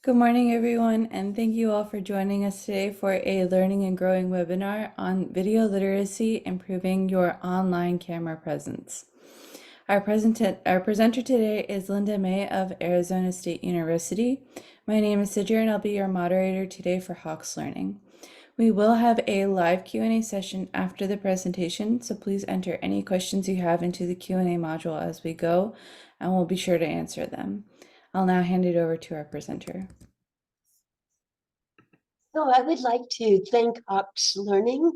Good morning, everyone, and thank you all for joining us today for a learning and growing webinar on video literacy, improving your online camera presence. Our presenter today is Linda May of Arizona State University. My name is Sidra, and I'll be your moderator today for Hawks Learning. We will have a live Q&A session after the presentation, so please enter any questions you have into the Q&A module as we go, and we'll be sure to answer them. I'll now hand it over to our presenter. So I would like to thank Hawks Learning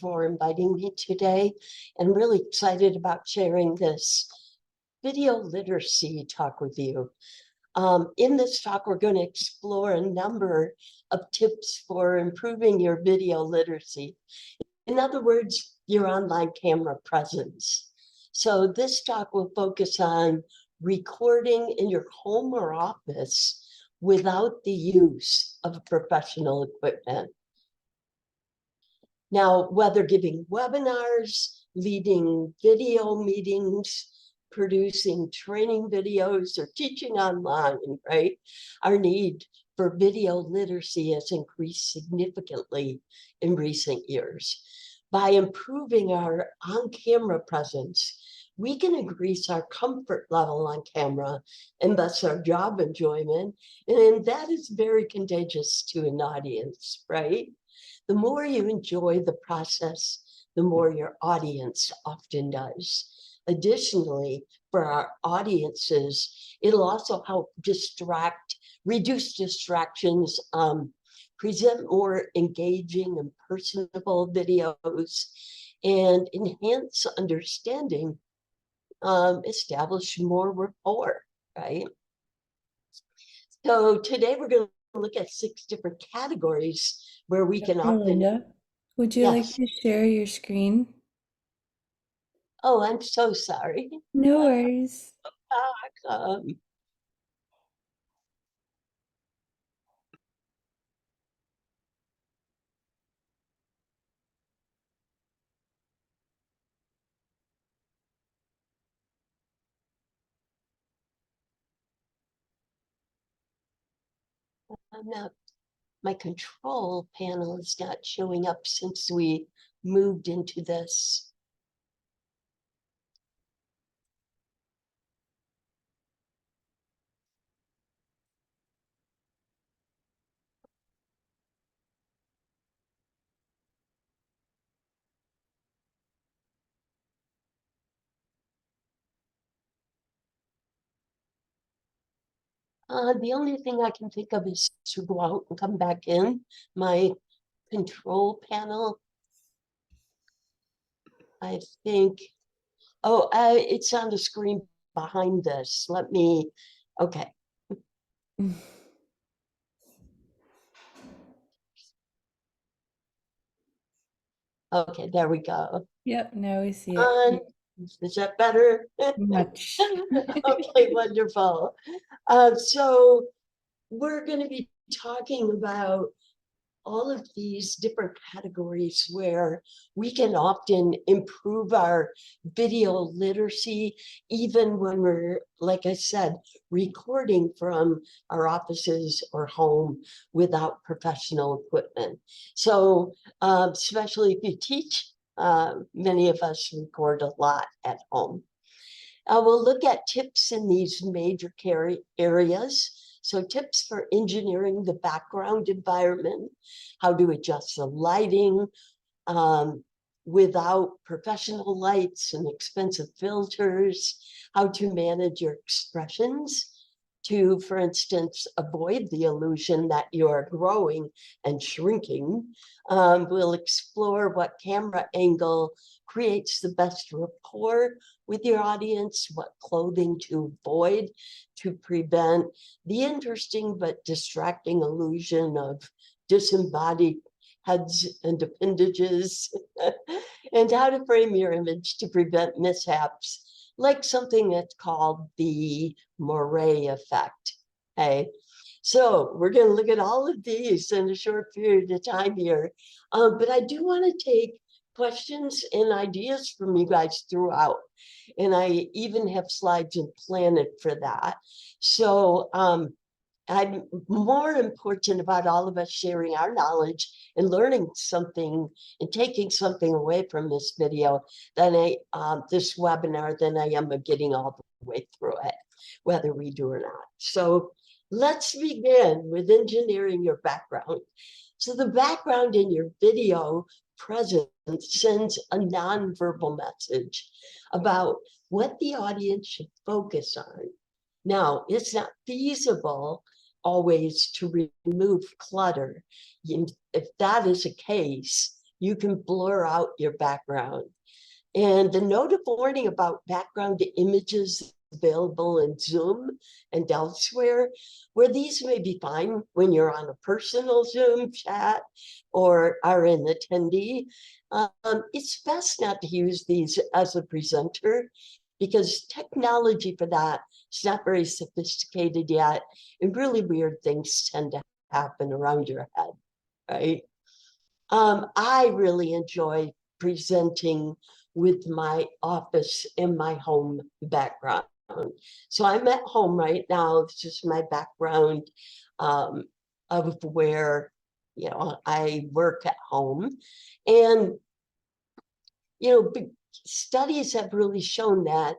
for inviting me today. I'm really excited about sharing this video literacy talk with you. In this talk, we're going to explore a number of tips for improving your video literacy. In other words, your online camera presence. So this talk will focus on recording in your home or office without the use of professional equipment. Now, whether giving webinars, leading video meetings, producing training videos, or teaching online, right? Our need for video literacy has increased significantly in recent years. By improving our on-camera presence, we can increase our comfort level on camera and thus our job enjoyment. And that is very contagious to an audience, right? The more you enjoy the process, the more your audience often does. Additionally, for our audiences, it'll also help reduce distractions, present more engaging and personable videos, and enhance understanding, establish more rapport, right? So today we're going to look at 6 different categories where we can often. Linda, would you like to share your screen? Oh, I'm so sorry. No worries. I'm not, my control panel is not showing up since we moved into this. The only thing I can think of is to go out and come back in. My control panel, I think, it's on the screen behind this. Let me, okay. Okay, there we go. Yep, now we see it. Is that better? Much. Okay, wonderful. So we're going to be talking about all of these different categories where we can often improve our video literacy, even when we're, like I said, recording from our offices or home without professional equipment. So especially if you teach, many of us record a lot at home. We'll look at tips in these major areas. So tips for engineering the background environment, how to adjust the lighting without professional lights and expensive filters, how to manage your expressions to, for instance, avoid the illusion that you're growing and shrinking. We'll explore what camera angle creates the best rapport with your audience, what clothing to avoid to prevent the interesting but distracting illusion of disembodied heads and appendages, and how to frame your image to prevent mishaps, like something that's called the moire effect. Okay, so we're going to look at all of these in a short period of time here, but I do want to take questions and ideas from you guys throughout, and I even have slides and planned for that. So I'm more important about all of us sharing our knowledge and learning something and taking something away from this video this webinar than I am of getting all the way through it, whether we do or not. So let's begin with engineering your background. So the background in your video present sends a nonverbal message about what the audience should focus on. Now, it's not feasible always to remove clutter. If that is the case, you can blur out your background. And the note of warning about background images available in Zoom and elsewhere, where these may be fine when you're on a personal Zoom chat or are an attendee, it's best not to use these as a presenter because technology for that is not very sophisticated yet, and really weird things tend to happen around your head, right? I really enjoy presenting with my office in my home background. So I'm at home right now. It's just my background of where, I work at home. And, studies have really shown that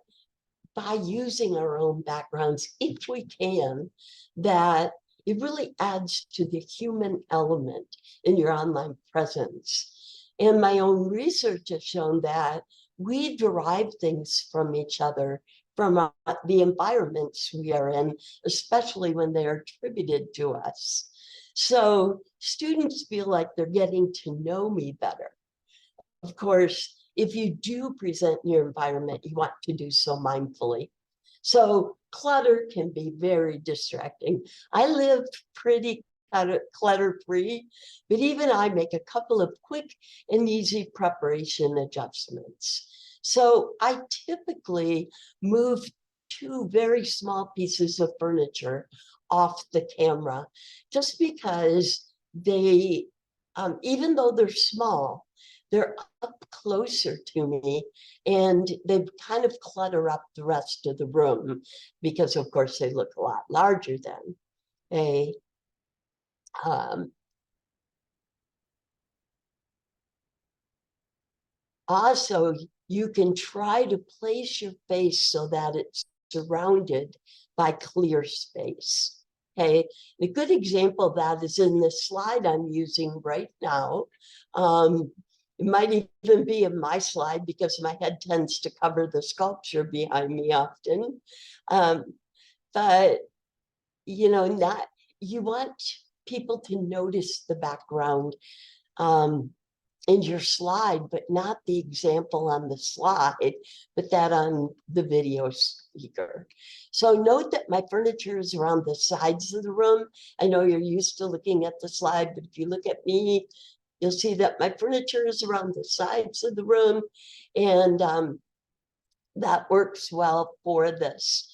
by using our own backgrounds, if we can, that it really adds to the human element in your online presence. And my own research has shown that we derive things from each other, from the environments we are in, especially when they are attributed to us. So students feel like they're getting to know me better. Of course, if you do present in your environment, you want to do so mindfully. So clutter can be very distracting. I live pretty clutter-free, but even I make a couple of quick and easy preparation adjustments. So I typically move 2 very small pieces of furniture off the camera, just because they, even though they're small, they're up closer to me and they kind of clutter up the rest of the room because of course they look a lot larger than a also, you can try to place your face so that it's surrounded by clear space. Okay, a good example of that is in the slide I'm using right now. It might even be in my slide because my head tends to cover the sculpture behind me often. But you want people to notice the background in your slide, but not the example on the slide, but that on the video speaker. So note that my furniture is around the sides of the room. I know you're used to looking at the slide, but if you look at me, you'll see that my furniture is around the sides of the room, and that works well for this.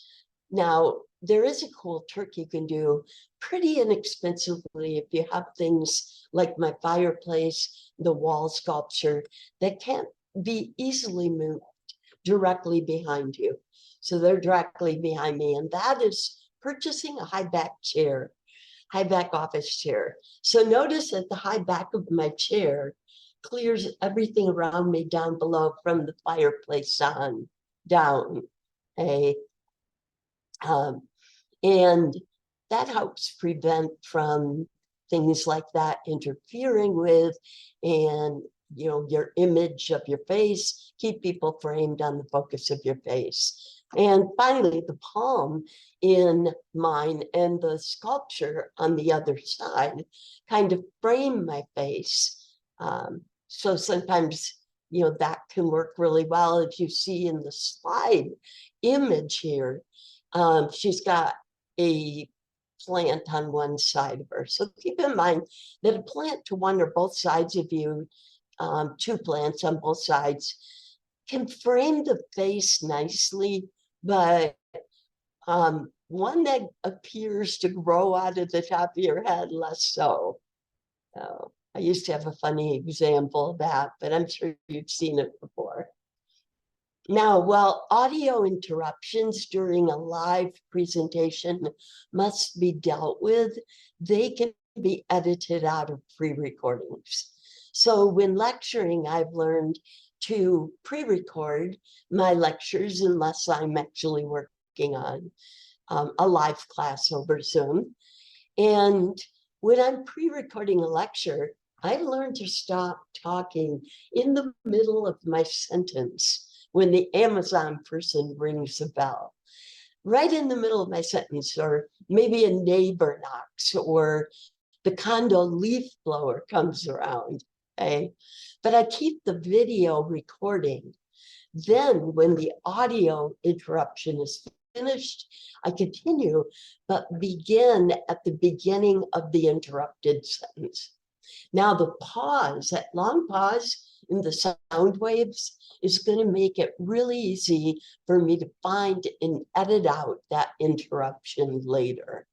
Now, there is a cool trick you can do pretty inexpensively if you have things like my fireplace, the wall sculpture that can't be easily moved directly behind you. So they're directly behind me, and that is purchasing a high back chair, high back office chair. So notice that the high back of my chair clears everything around me down below from the fireplace on down. And that helps prevent from things like that interfering with and your image of your face, keep people framed on the focus of your face. And finally, the palm in mine and the sculpture on the other side kind of frame my face. So sometimes that can work really well. If you see in the slide image here, she's got a plant on one side of her. So keep in mind that a plant to one or both sides of you, 2 plants on both sides, can frame the face nicely, but one that appears to grow out of the top of your head, less so. I used to have a funny example of that, but I'm sure you've seen it before. Now, while audio interruptions during a live presentation must be dealt with, they can be edited out of pre-recordings. So when lecturing, I've learned to pre-record my lectures unless I'm actually working on a live class over Zoom. And when I'm pre-recording a lecture, I learned to stop talking in the middle of my sentence when the Amazon person rings a bell. Right in the middle of my sentence, or maybe a neighbor knocks, or the condo leaf blower comes around. Okay? But I keep the video recording. Then when the audio interruption is finished, I continue, but begin at the beginning of the interrupted sentence. Now the pause, that long pause in the sound waves, is going to make it really easy for me to find and edit out that interruption later.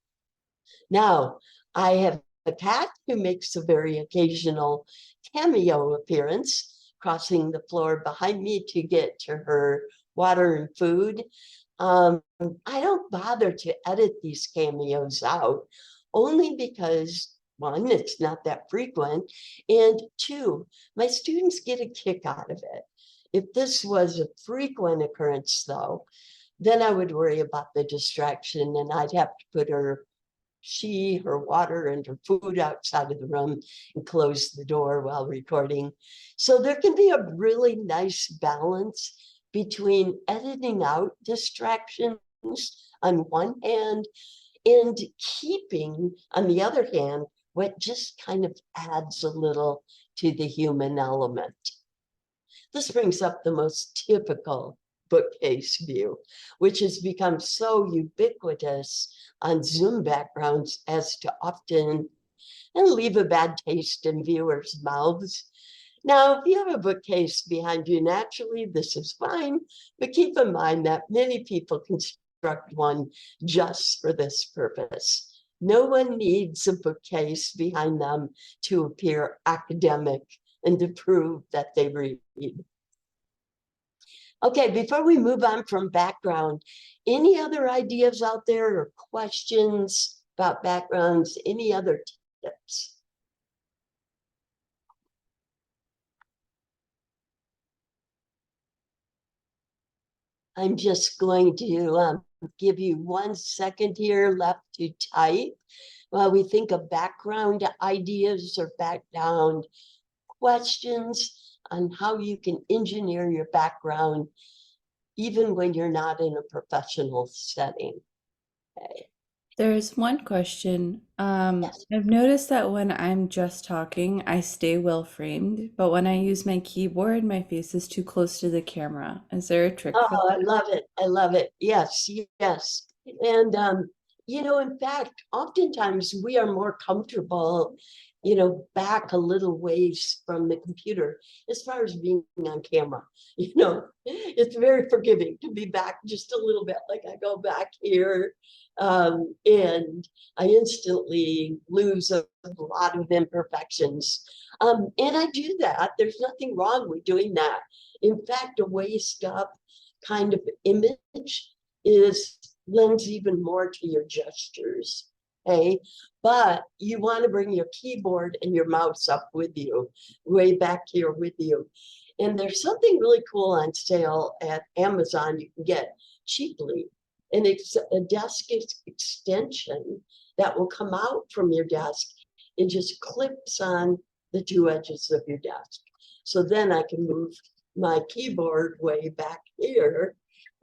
Now, I have a cat who makes a very occasional cameo appearance, crossing the floor behind me to get to her water and food. I don't bother to edit these cameos out, only because one, it's not that frequent, and two, my students get a kick out of it. If this was a frequent occurrence, though, then I would worry about the distraction and I'd have to put her water and her food outside of the room and close the door while recording. So there can be a really nice balance between editing out distractions on one hand and keeping, on the other hand, what just kind of adds a little to the human element. This brings up the most typical bookcase view, which has become so ubiquitous on Zoom backgrounds as to often leave a bad taste in viewers' mouths. Now, if you have a bookcase behind you, naturally, this is fine, but keep in mind that many people construct one just for this purpose. No one needs a bookcase behind them to appear academic and to prove that they read. Okay, before we move on from background, any other ideas out there or questions about backgrounds? Any other tips? I'm just going to give you 1 second here left to type while we think of background ideas or background questions on how you can engineer your background even when you're not in a professional setting. Okay. There's one question. Yes. I've noticed that when I'm just talking, I stay well framed, but when I use my keyboard, my face is too close to the camera. Is there a trick for Oh, I that? love it. I love it. Yes, yes. And, in fact, oftentimes we are more comfortable, back a little ways from the computer as far as being on camera. It's very forgiving to be back just a little bit. Like I go back here, and I instantly lose a lot of imperfections. And I do that. There's nothing wrong with doing that. In fact, a waist up kind of image lends even more to your gestures. Okay, but you want to bring your keyboard and your mouse up with you, way back here with you. And there's something really cool on sale at Amazon you can get cheaply. And it's a desk extension that will come out from your desk and just clips on the two edges of your desk. So then I can move my keyboard way back here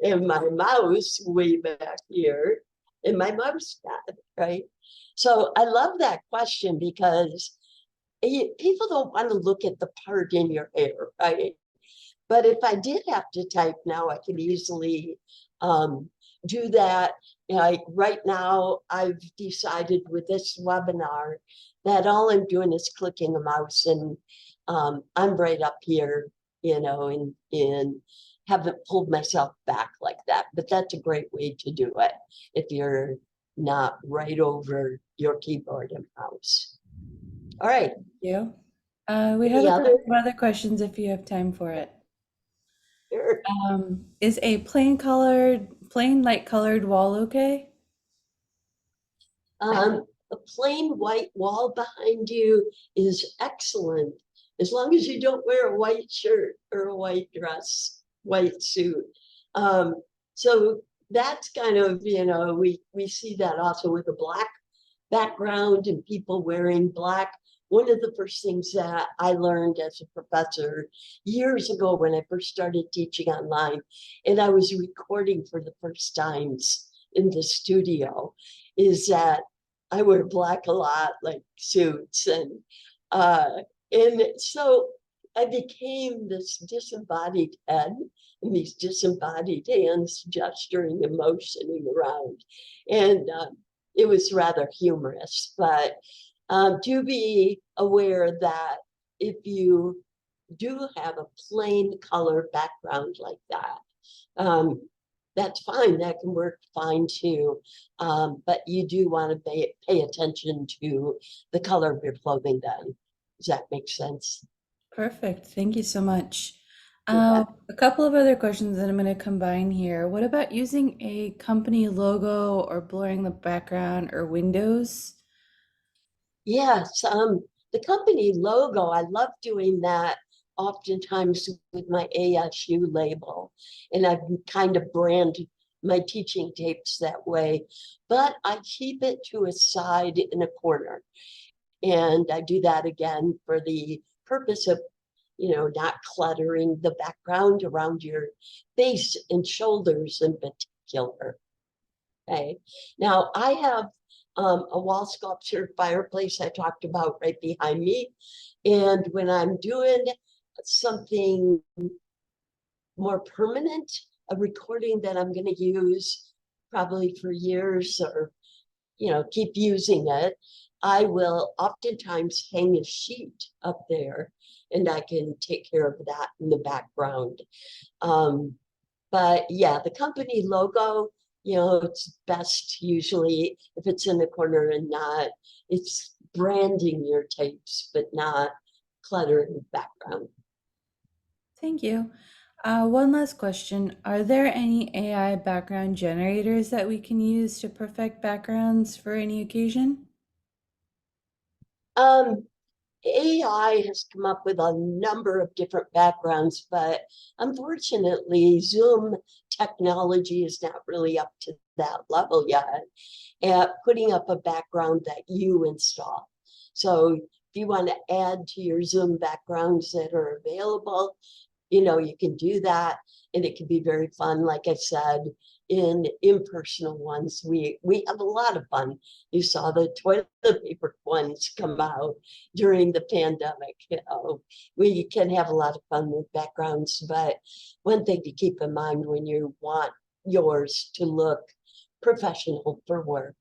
and my mouse way back here and my mouse pad, right? So I love that question because people don't want to look at the part in your hair, right? But if I did have to type now, I could easily do that. Right now, I've decided with this webinar that all I'm doing is clicking a mouse and I'm right up here, and haven't pulled myself back like that. But that's a great way to do it if you're not right over your keyboard and mouse. All right. You? We have Any a other? couple of other questions if you have time for it. Sure. Is a plain light colored wall okay? A plain white wall behind you is excellent, as long as you don't wear a white shirt or a white dress, white suit. Um, so that's kind of, we see that also with a black background and people wearing black. One of the first things that I learned as a professor years ago when I first started teaching online, and I was recording for the first times in the studio, is that I wear black a lot, like suits, uh, and so I became this disembodied head and these disembodied hands gesturing and motioning around, and it was rather humorous. But do be aware that if you do have a plain color background like that, um, that's fine. That can work fine too. But you do want to pay attention to the color of your clothing then. Does that make sense? Perfect. Thank you so much. You bet. A couple of other questions that I'm going to combine here. What about using a company logo or blurring the background or windows? Yes, the company logo, I love doing that oftentimes with my ASU label. And I've kind of branded my teaching tapes that way, but I keep it to a side in a corner. And I do that again for the purpose of, not cluttering the background around your face and shoulders in particular. Okay. Now I have a wall sculpture fireplace I talked about right behind me. And when I'm doing something more permanent, a recording that I'm going to use probably for years or, keep using it, I will oftentimes hang a sheet up there and I can take care of that in the background. Um, but yeah, the company logo, it's best usually if it's in the corner and not, it's branding your tapes, but not cluttering the background. Thank you. One last question. Are there any AI background generators that we can use to perfect backgrounds for any occasion? Um, AI has come up with a number of different backgrounds, but unfortunately, Zoom technology is not really up to that level yet at putting up a background that you install. So if you want to add to your Zoom backgrounds that are available, you can do that, and it can be very fun. Like I said, in impersonal ones, we have a lot of fun. You saw the toilet paper ones come out during the pandemic. We can have a lot of fun with backgrounds, but one thing to keep in mind when you want yours to look professional for work,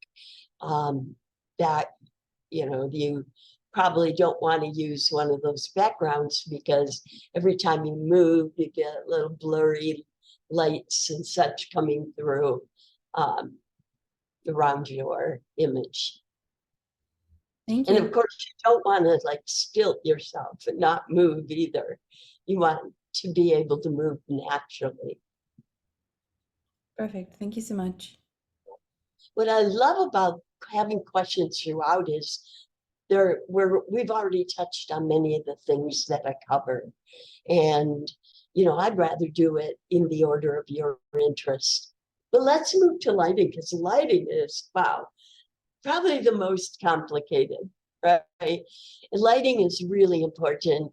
um, that you probably don't want to use one of those backgrounds because every time you move, you get little blurry lights and such coming through, um, around your image. Thank And you. of course, you don't want to like stilt yourself and not move either. You want to be able to move naturally. Perfect. Thank you so much. What I love about having questions throughout is we've already touched on many of the things that I covered. And, I'd rather do it in the order of your interest. But let's move to lighting, because lighting is, wow, probably the most complicated, right? And lighting is really important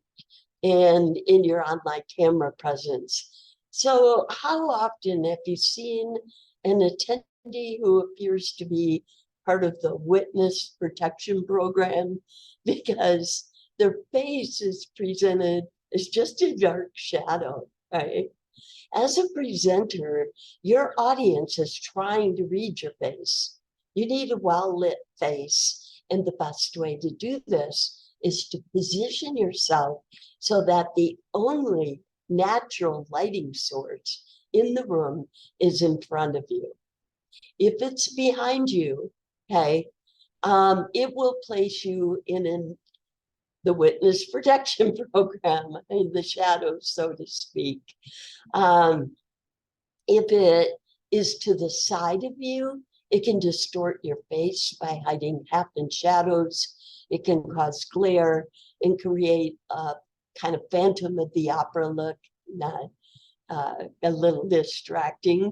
and in your online camera presence. So how often have you seen an attendee who appears to be part of the witness protection program because their face is presented as just a dark shadow, right? As a presenter, your audience is trying to read your face. You need a well-lit face. And the best way to do this is to position yourself so that the only natural lighting source in the room is in front of you. If it's behind you, okay, it will place you in an the witness protection program in the shadows, so to speak. If it is to the side of you, it can distort your face by hiding half in shadows. It can cause glare and create a kind of Phantom of the Opera look, not a little distracting.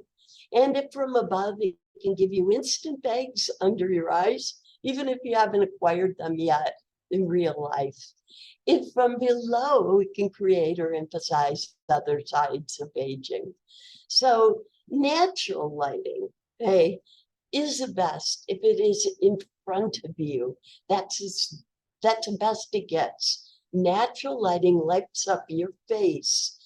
And if from above, it can give you instant bags under your eyes, even if you haven't acquired them yet in real life. If from below, it can create or emphasize other sides of aging. So natural lighting, okay, is the best if it is in front of you. That's the best it gets. Natural lighting lights up your face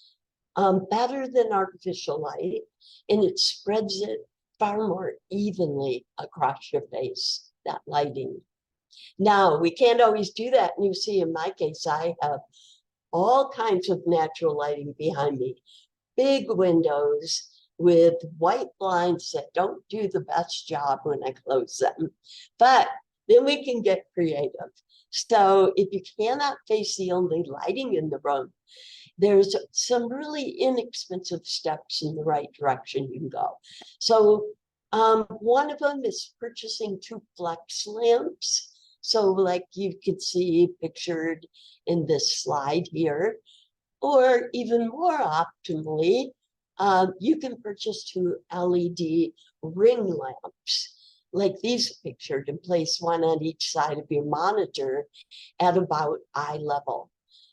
better than artificial light, and it spreads it far more evenly across your face, that lighting. Now, we can't always do that. And you see, in my case, I have all kinds of natural lighting behind me, big windows with white blinds that don't do the best job when I close them. But then we can get creative. So if you cannot face the only lighting in the room, there's some really inexpensive steps in the right direction you can go. So one of them is purchasing 2 flex lamps. So like you could see pictured in this slide here, or even more optimally, you can purchase 2 LED ring lamps like these pictured and place one on each side of your monitor at about eye level.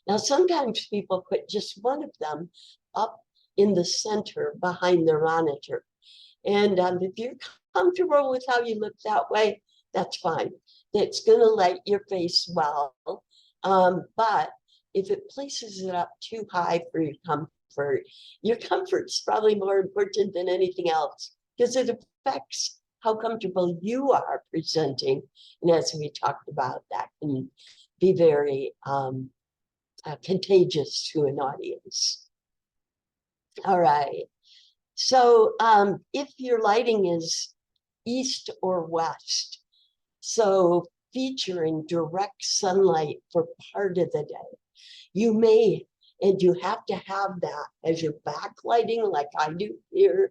Now, sometimes people put just one of them up in the center behind their monitor. And if you're comfortable with how you look that way, that's fine. It's going to light your face well. But if it places it up too high for your comfort's probably more important than anything else because it affects how comfortable you are presenting. And as we talked about, that can be very contagious to an audience. All right. So if your lighting is east or west, so featuring direct sunlight for part of the day, you may, and you have to have that as your backlighting like I do here,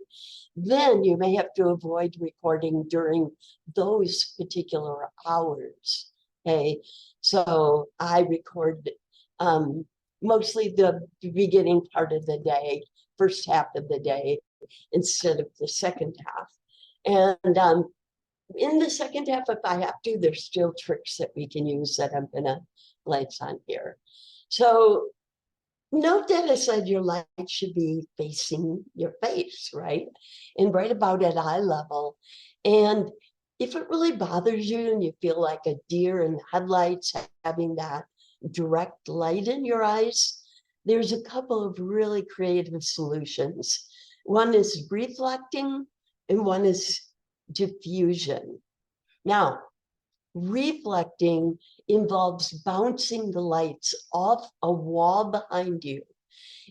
then you may have to avoid recording during those particular hours. Okay, so I record mostly the beginning part of the day, first half of the day, instead of the second half. And in the second half, if I have to, there's still tricks that we can use that I'm gonna glance on here. So note that I said your light should be facing your face, right? And right about at eye level. And if it really bothers you and you feel like a deer in the headlights having that direct light in your eyes, there's a couple of really creative solutions. One is reflecting and one is diffusion. Now, reflecting involves bouncing the lights off a wall behind you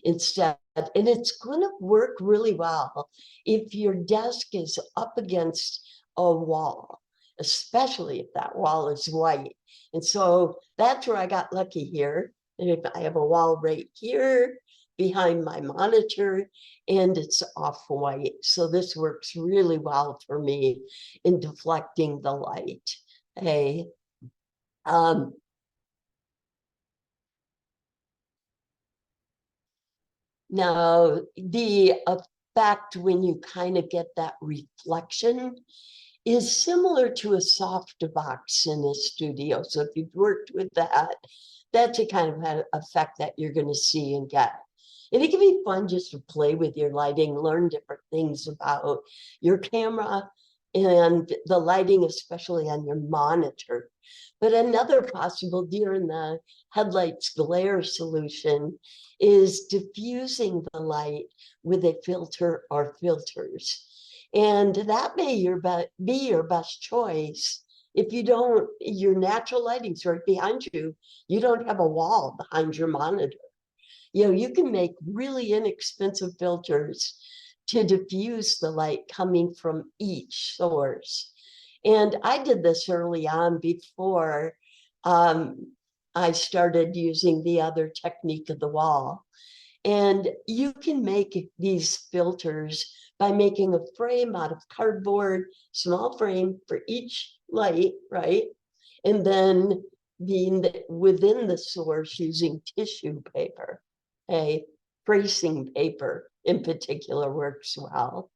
instead. And it's going to work really well if your desk is up against a wall, especially if that wall is white. And so that's where I got lucky here. And if I have a wall right here behind my monitor and it's off white. So this works really well for me in deflecting the light. Hey, now the effect when you kind of get that reflection is similar to a softbox in a studio. So if you've worked with that, that's a kind of effect that you're going to see and get. And it can be fun just to play with your lighting, learn different things about your camera and the lighting, especially on your monitor. But another possible deer in the headlights glare solution is diffusing the light with a filter or filters. And that may be your best choice. If you don't, your natural lighting's right behind you, you don't have a wall behind your monitor. You know, you can make really inexpensive filters to diffuse the light coming from each source. And I did this early on before I started using the other technique of the wall. And you can make these filters by making a frame out of cardboard, small frame for each light, right? And then within the source using tissue paper, a tracing paper in particular works well.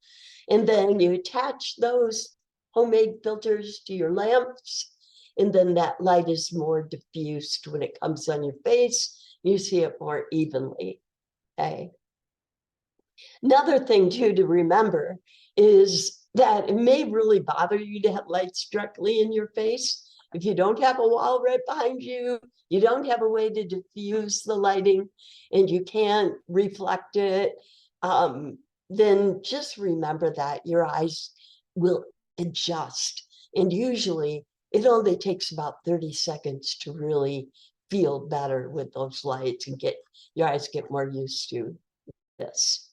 And then you attach those homemade filters to your lamps, and then that light is more diffused when it comes on your face. You see it more evenly. Okay. Another thing too to remember is that it may really bother you to have lights directly in your face. If you don't have a wall right behind you, you don't have a way to diffuse the lighting, and you can't reflect it, then just remember that your eyes will adjust. And usually it only takes about 30 seconds to really feel better with those lights and get your eyes get more used to this.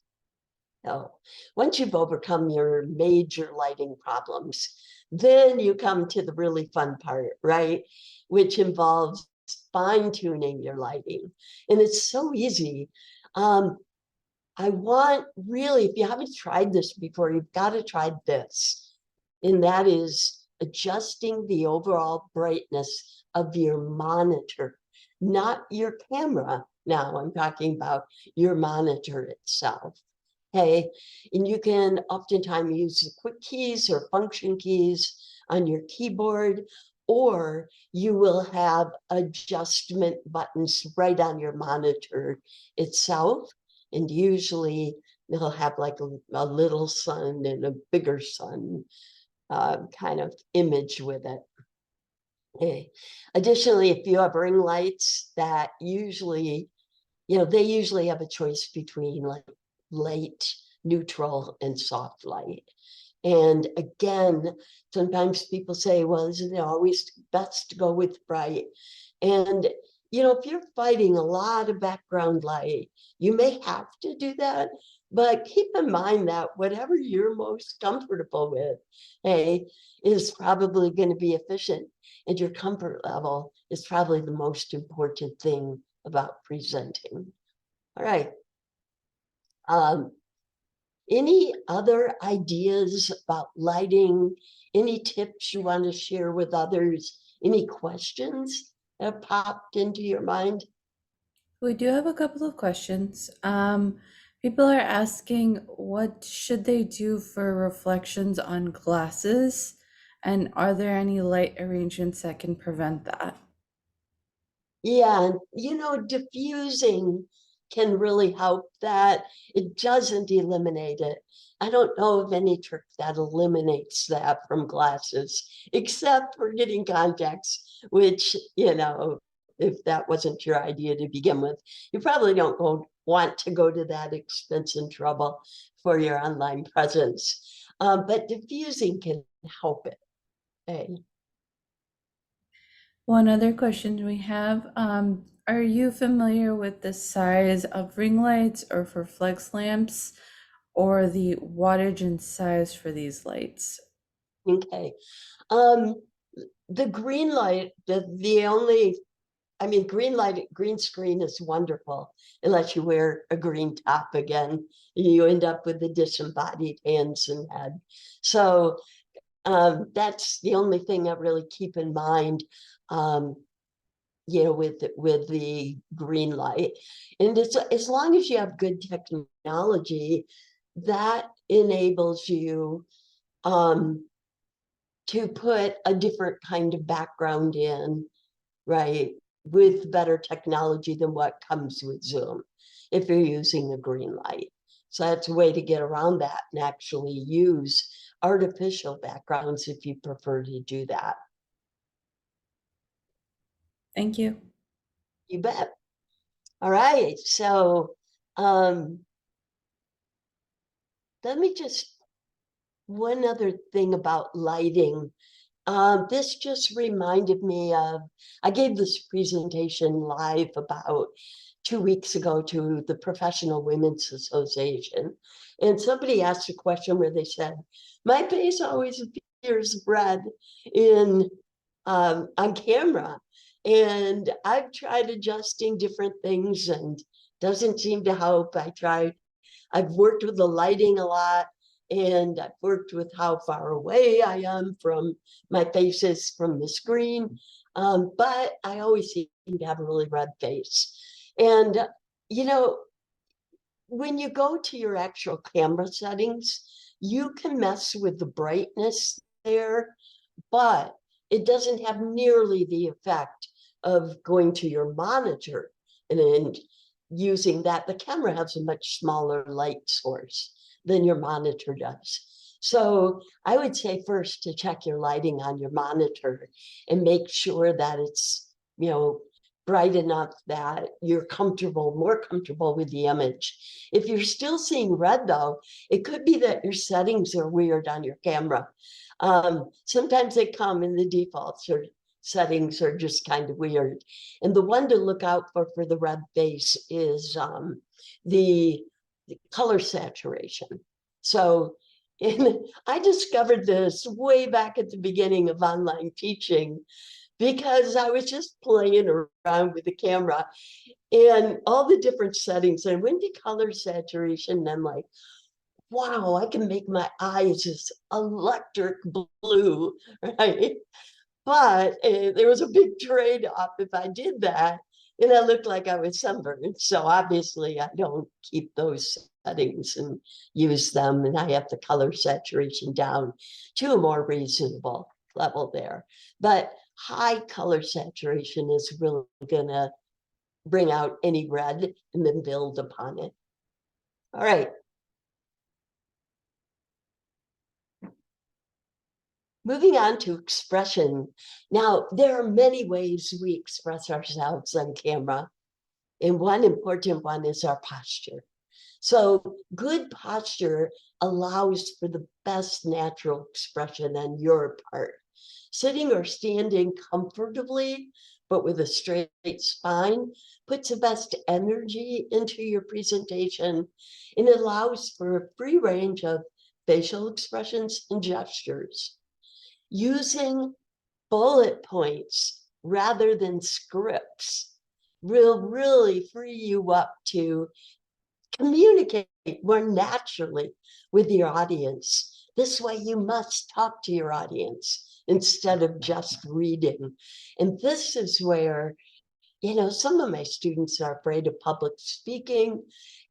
So once you've overcome your major lighting problems, then you come to the really fun part, right? Which involves fine-tuning your lighting. And it's so easy. I want really, if you haven't tried this before, you've got to try this. And that is adjusting the overall brightness of your monitor, not your camera. Now I'm talking about your monitor itself. Okay, and you can oftentimes use the quick keys or function keys on your keyboard, or you will have adjustment buttons right on your monitor itself. And usually they'll have like a little sun and a bigger sun kind of image with it. Okay. Additionally, if you have ring lights that usually, they usually have a choice between like light, neutral, and soft light. And again, sometimes people say, well, isn't it always best to go with bright? And, if you're fighting a lot of background light, you may have to do that. But keep in mind that whatever you're most comfortable with, hey, is probably going to be efficient. And your comfort level is probably the most important thing about presenting. All right. Any other ideas about lighting? Any tips you want to share with others? Any questions that popped into your mind? We do have a couple of questions. People are asking what should they do for reflections on glasses, and are there any light arrangements that can prevent that? Yeah, diffusing can really help that. It doesn't eliminate it. I don't know of any trick that eliminates that from glasses, except for getting contacts, which, if that wasn't your idea to begin with, you probably don't want to go to that expense and trouble for your online presence. But diffusing can help it. Okay. One other question we have, are you familiar with the size of ring lights or for flex lamps, or the wattage and size for these lights? Okay. The green light, green screen is wonderful unless you wear a green top again. You end up with the disembodied hands and head. So that's the only thing I really keep in mind, with the green light. And it's as long as you have good technology, that enables you to put a different kind of background in, right, with better technology than what comes with Zoom, if you're using the green light. So that's a way to get around that and actually use artificial backgrounds if you prefer to do that. Thank you. You bet. All right. So let me just, one other thing about lighting. This just reminded me of, I gave this presentation live about 2 weeks ago to the Professional Women's Association. And somebody asked a question where they said, my face always appears red on camera. And I've tried adjusting different things and doesn't seem to help. I've worked with the lighting a lot, and I've worked with how far away I am from my faces from the screen. But I always seem to have a really red face. And, you know, when you go to your actual camera settings, you can mess with the brightness there, but it doesn't have nearly the effect of going to your monitor and using that. The camera has a much smaller light source than your monitor does. So I would say first to check your lighting on your monitor and make sure that it's, you know, bright enough that you're more comfortable with the image. If you're still seeing red though, it could be that your settings are weird on your camera. Sometimes they come in the defaults or settings are just kind of weird. And the one to look out for the red face is the color saturation. So I discovered this way back at the beginning of online teaching because I was just playing around with the camera and all the different settings. And I went to color saturation and I'm like, wow, I can make my eyes this electric blue, right? But there was a big trade-off if I did that, and I looked like I was sunburned. So obviously I don't keep those settings and use them, and I have the color saturation down to a more reasonable level there. But high color saturation is really gonna bring out any red and then build upon it. All right. Moving on to expression. Now, there are many ways we express ourselves on camera, and one important one is our posture. So good posture allows for the best natural expression on your part. Sitting or standing comfortably, but with a straight spine, puts the best energy into your presentation and allows for a free range of facial expressions and gestures. Using bullet points rather than scripts will really free you up to communicate more naturally with your audience. This way you must talk to your audience instead of just reading. And this is where, you know, some of my students are afraid of public speaking.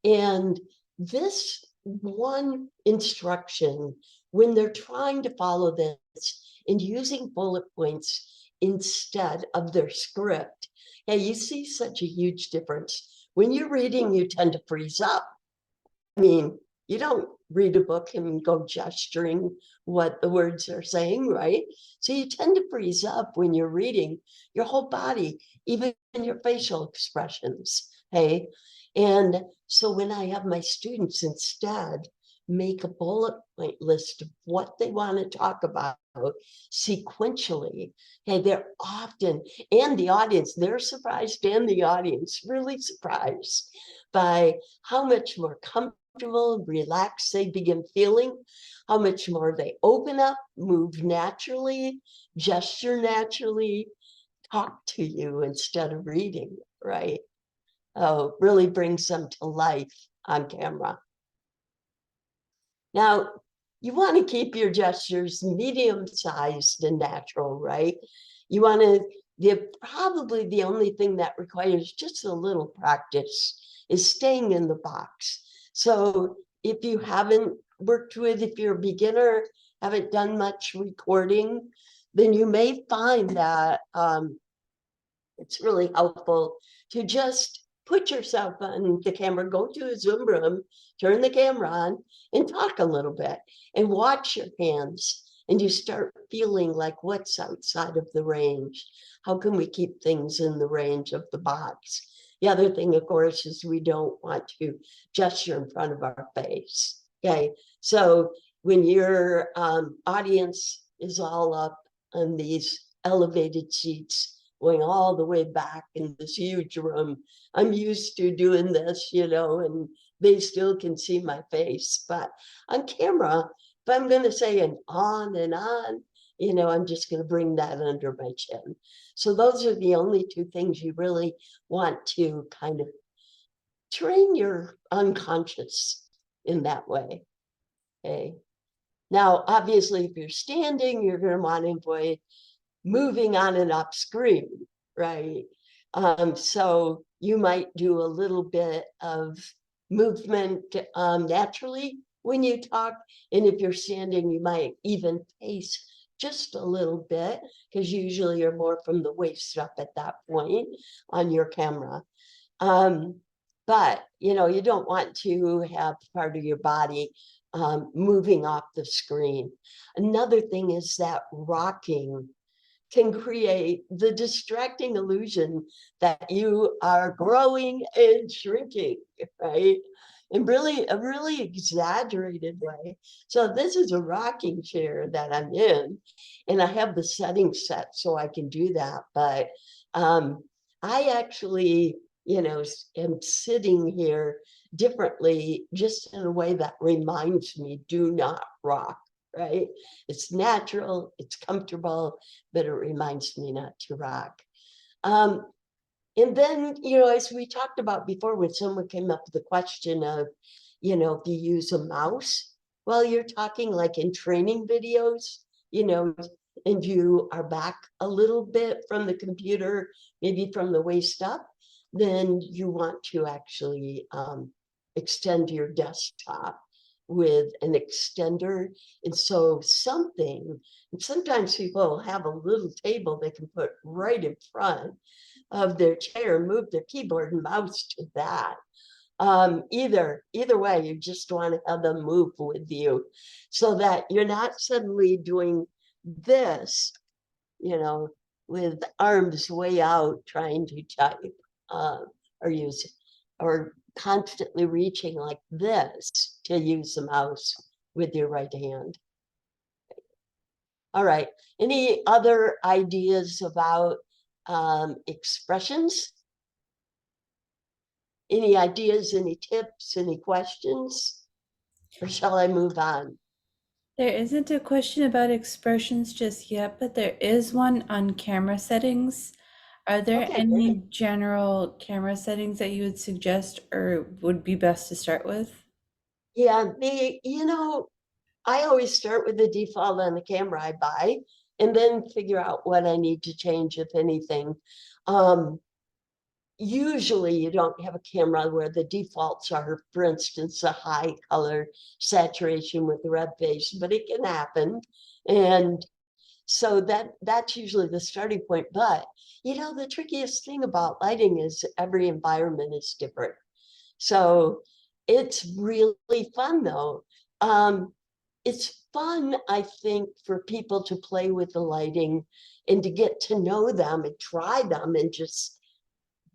And this one instruction, when they're trying to follow this and using bullet points instead of their script, yeah, you see such a huge difference. When you're reading, you tend to freeze up. I mean, you don't read a book and go gesturing what the words are saying, right? So you tend to freeze up when you're reading your whole body, even your facial expressions, hey? And so when I have my students instead make a bullet point list of what they want to talk about sequentially, hey, they're often, and the audience, they're surprised, and the audience really surprised by how much more comfortable, relaxed they begin feeling, how much more they open up, move naturally, gesture naturally, talk to you instead of reading, right? Oh, really brings them to life on camera. Now, you want to keep your gestures medium-sized and natural, right? You want to, probably the only thing that requires just a little practice is staying in the box. So if you haven't worked with, if you're a beginner, haven't done much recording, then you may find that it's really helpful to just put yourself on the camera, go to a Zoom room, turn the camera on and talk a little bit and watch your hands. And you start feeling like what's outside of the range? How can we keep things in the range of the box? The other thing, of course, is we don't want to gesture in front of our face. Okay, so when your audience is all up on these elevated seats, going all the way back in this huge room, I'm used to doing this, you know, and they still can see my face. But on camera, if I'm going to say an on and on, I'm just going to bring that under my chin. So those are the only two things you really want to kind of train your unconscious in that way. Okay. Now, obviously, if you're standing, you're going to want to avoid moving on and off screen, right? So you might do a little bit of movement naturally when you talk. And if you're standing, you might even pace just a little bit, because usually you're more from the waist up at that point on your camera. But you don't want to have part of your body moving off the screen. Another thing is that rocking can create the distracting illusion that you are growing and shrinking, right? In really a really exaggerated way. So this is a rocking chair that I'm in, and I have the settings set so I can do that. But I actually, am sitting here differently, just in a way that reminds me, do not rock, right? It's natural, it's comfortable, but it reminds me not to rock. And then, as we talked about before, when someone came up with the question of, if you use a mouse while you're talking, like in training videos, and you are back a little bit from the computer, maybe from the waist up, then you want to actually extend your desktop with an extender. And so sometimes people have a little table they can put right in front of their chair, move their keyboard and mouse to that. Either way, you just want to have them move with you, so that you're not suddenly doing this, with arms way out trying to type, or use, or constantly reaching like this to use the mouse with your right hand. All right. Any other ideas about expressions? Any ideas, any tips, any questions? Or shall I move on? There isn't a question about expressions just yet, but there is one on camera settings. Are there Okay, any great. general camera settings that you would suggest or would be best to start with? Yeah, I always start with the default on the camera I buy, and then figure out what I need to change, if anything. Usually you don't have a camera where the defaults are, for instance, a high color saturation with the red face, but it can happen. And so that's usually the starting point. But the trickiest thing about lighting is every environment is different. So it's really fun though. It's fun, I think, for people to play with the lighting and to get to know them and try them and just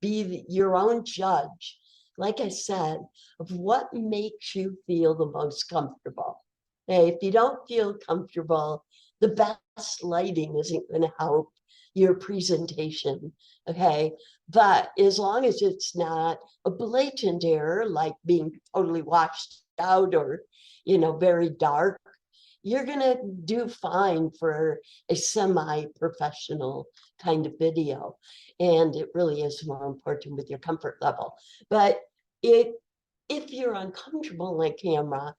be your own judge, like I said, of what makes you feel the most comfortable. Hey, if you don't feel comfortable, the best lighting isn't going to help your presentation. Okay. But as long as it's not a blatant error, like being totally washed out or, very dark, you're going to do fine for a semi-professional kind of video. And it really is more important with your comfort level. But if you're uncomfortable on camera,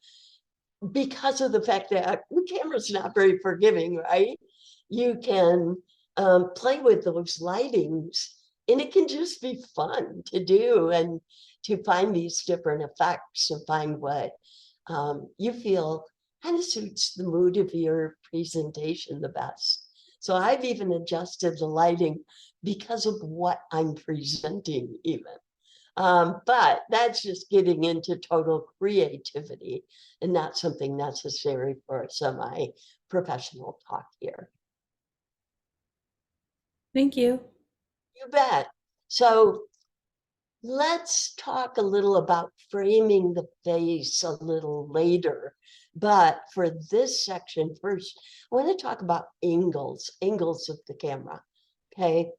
because of the fact that the camera's not very forgiving, right? You can play with those lightings, and it can just be fun to do, and to find these different effects and find what you feel kind of suits the mood of your presentation the best. So I've even adjusted the lighting because of what I'm presenting even. But that's just getting into total creativity and not something necessary for a semi-professional talk here. Thank you. You bet. So let's talk a little about framing the face a little later. But for this section first, I want to talk about angles of the camera. Okay.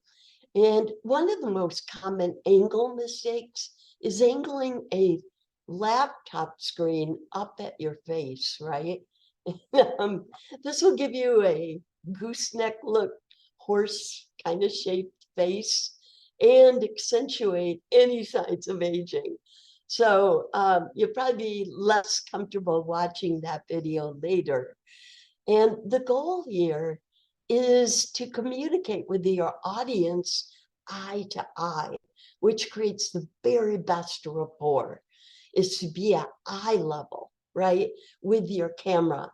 And one of the most common angle mistakes is angling a laptop screen up at your face, right? Um, this will give you a gooseneck look, horse kind of shaped face, and accentuate any signs of aging. So you'll probably be less comfortable watching that video later. And the goal here is to communicate with your audience eye to eye, which creates the very best rapport, is to be at eye level, right, with your camera.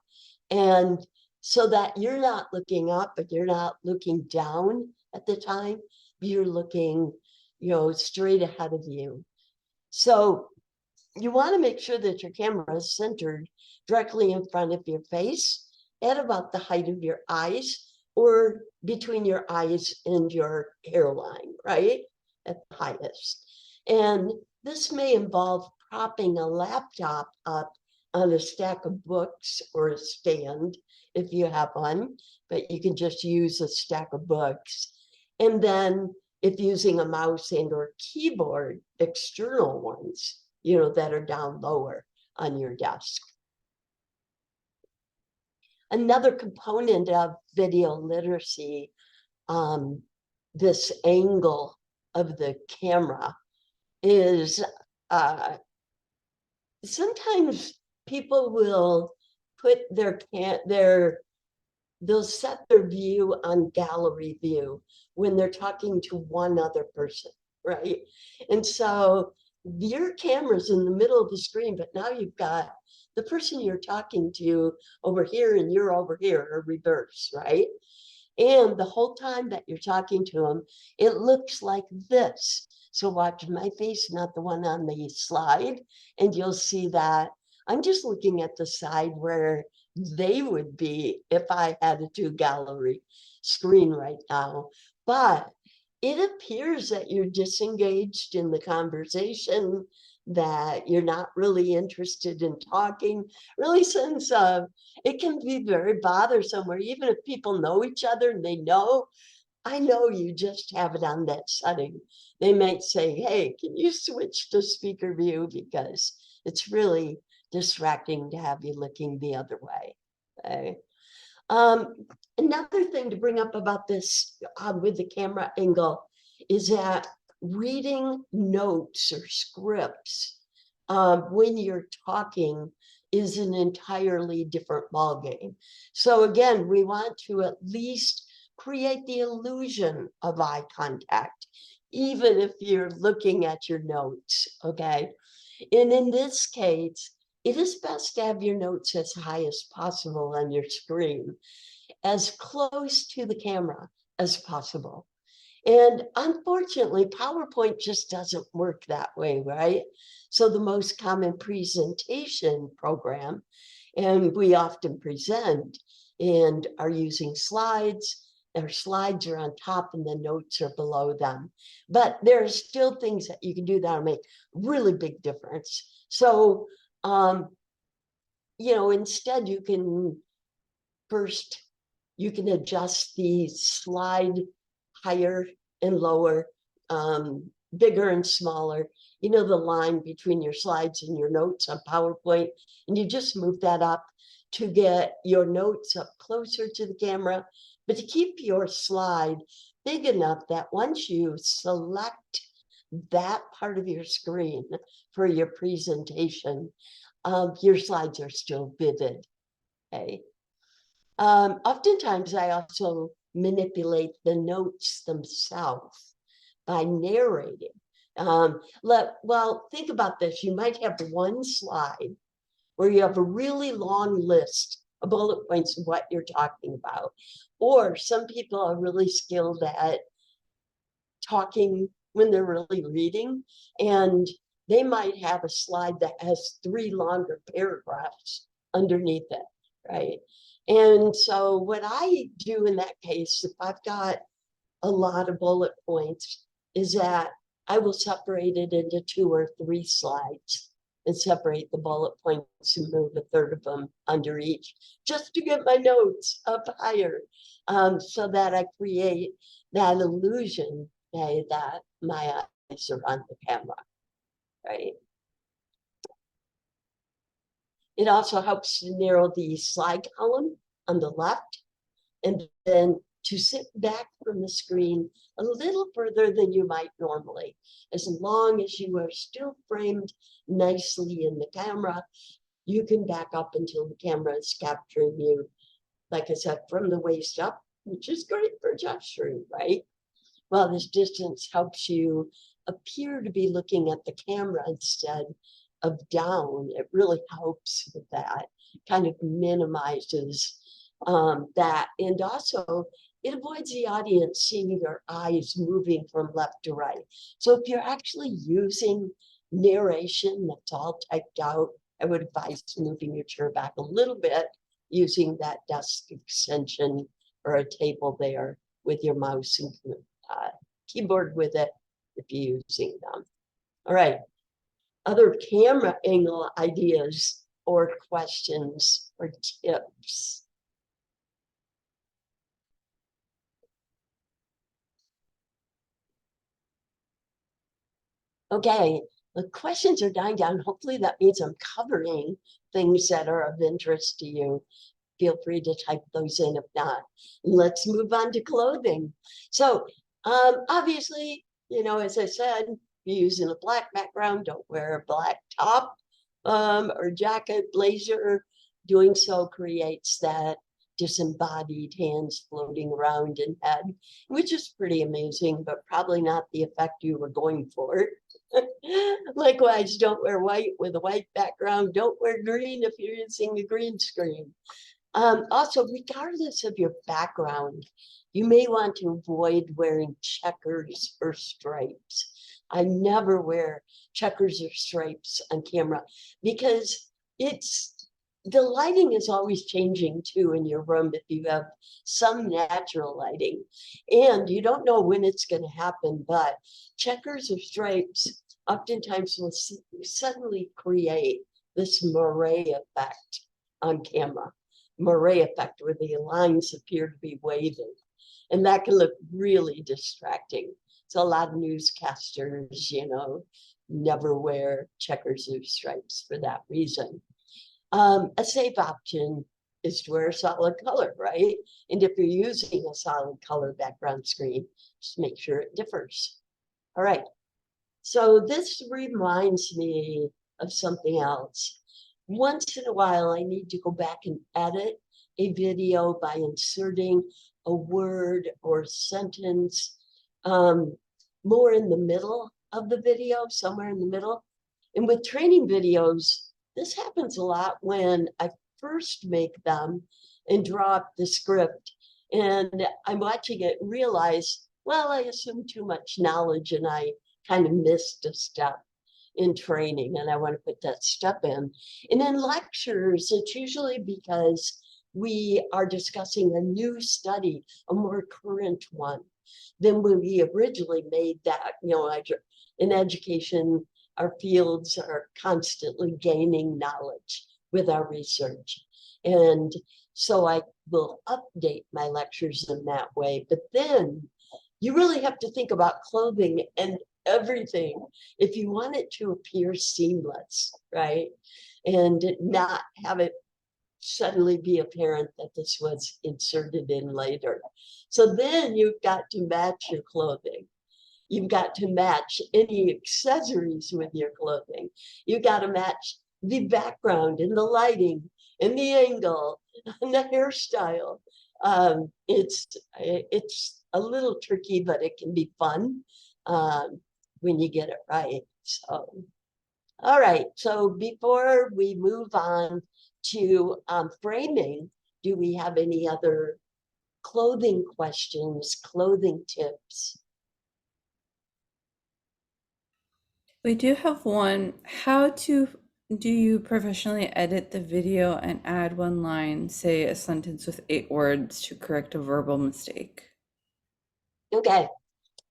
And so that you're not looking up, but you're not looking down at the time, you're looking, straight ahead of you. So you want to make sure that your camera is centered directly in front of your face at about the height of your eyes, or between your eyes and your hairline, right? At the highest. And this may involve propping a laptop up on a stack of books or a stand if you have one, but you can just use a stack of books. And then if using a mouse and or keyboard, external ones, that are down lower on your desk. Another component of video literacy, this angle of the camera, is sometimes people will put they'll set their view on gallery view when they're talking to one other person, right? And so your camera's in the middle of the screen, but now you've got the person you're talking to over here and you're over here, or reverse, right? And the whole time that you're talking to them, it looks like this. So watch my face, not the one on the slide, and you'll see that I'm just looking at the side where they would be if I had a two gallery screen right now. But it appears that you're disengaged in the conversation, that you're not really interested in talking, really, since it can be very bothersome, where even if people know each other and they know, I know you just have it on that setting. They might say, hey, can you switch to speaker view, because it's really distracting to have you looking the other way. Okay. Another thing to bring up about this with the camera angle is that reading notes or scripts when you're talking is an entirely different ballgame. So again, we want to at least create the illusion of eye contact, even if you're looking at your notes, okay? And in this case, it is best to have your notes as high as possible on your screen, as close to the camera as possible. And unfortunately, PowerPoint just doesn't work that way, right? So the most common presentation program, and we often present and are using slides. Our slides are on top and the notes are below them. But there are still things that you can do that'll make really big difference. So, instead you can first, you can adjust the slide higher and lower, bigger and smaller, the line between your slides and your notes on PowerPoint, and you just move that up to get your notes up closer to the camera, but to keep your slide big enough that once you select that part of your screen for your presentation, your slides are still vivid, okay? Oftentimes I also manipulate the notes themselves by narrating. Well, think about this. You might have one slide where you have a really long list of bullet points of what you're talking about. Or some people are really skilled at talking when they're really reading, and they might have a slide that has 3 longer paragraphs underneath it, right? And so what I do in that case, if I've got a lot of bullet points, is that I will separate it into 2 or 3 slides and separate the bullet points and move a third of them under each, just to get my notes up higher, so that I create that illusion, okay, that my eyes are on the camera, right? It also helps to narrow the slide column on the left, and then to sit back from the screen a little further than you might normally. As long as you are still framed nicely in the camera, you can back up until the camera is capturing you, like I said, from the waist up, which is great for gesturing, right? Well, this distance helps you appear to be looking at the camera instead of down. It really helps with that, kind of minimizes that. And also, it avoids the audience seeing your eyes moving from left to right. So if you're actually using narration that's all typed out, I would advise moving your chair back a little bit using that desk extension or a table there with your mouse and keyboard with it if you're using them. All right. Other camera angle ideas or questions or tips? Okay, the questions are dying down. Hopefully that means I'm covering things that are of interest to you. Feel free to type those in if not. Let's move on to clothing. So obviously, you know, as I said, you're using a black background, don't wear a black top or jacket, blazer. Doing so creates that disembodied hands floating around in head, which is pretty amazing, but probably not the effect you were going for. Likewise, don't wear white with a white background. Don't wear green if you're using a green screen. Also, regardless of your background, you may want to avoid wearing checkers or stripes. I never wear checkers or stripes on camera because the lighting is always changing too in your room if you have some natural lighting, and you don't know when it's going to happen, but checkers or stripes oftentimes will suddenly create this moire effect on camera. Moire effect where the lines appear to be waving, and that can look really distracting. So a lot of newscasters, you know, never wear checkers or stripes for that reason. A safe option is to wear a solid color, right? And if you're using a solid color background screen, just make sure it differs. All right. So this reminds me of something else. Once in a while, I need to go back and edit a video by inserting a word or sentence more in the middle of the video, somewhere in the middle. And with training videos, this happens a lot when I first make them and draw up the script. And I'm watching it and realize, well, I assumed too much knowledge and I kind of missed a step in training, and I want to put that step in. And in lectures, it's usually because we are discussing a new study, a more current one than when we originally made that. You know, in education, our fields are constantly gaining knowledge with our research. And so I will update my lectures in that way. But then you really have to think about clothing and everything if you want it to appear seamless, right? And not have it suddenly be apparent that this was inserted in later. So then you've got to match your clothing. You've got to match any accessories with your clothing. You've got to match the background and the lighting and the angle and the hairstyle. It's a little tricky, but it can be fun when you get it right. So, all right. So before we move on to framing, do we have any other clothing questions, clothing tips? We do have one. How do you professionally edit the video and add one line, say a sentence with 8 words, to correct a verbal mistake? Okay,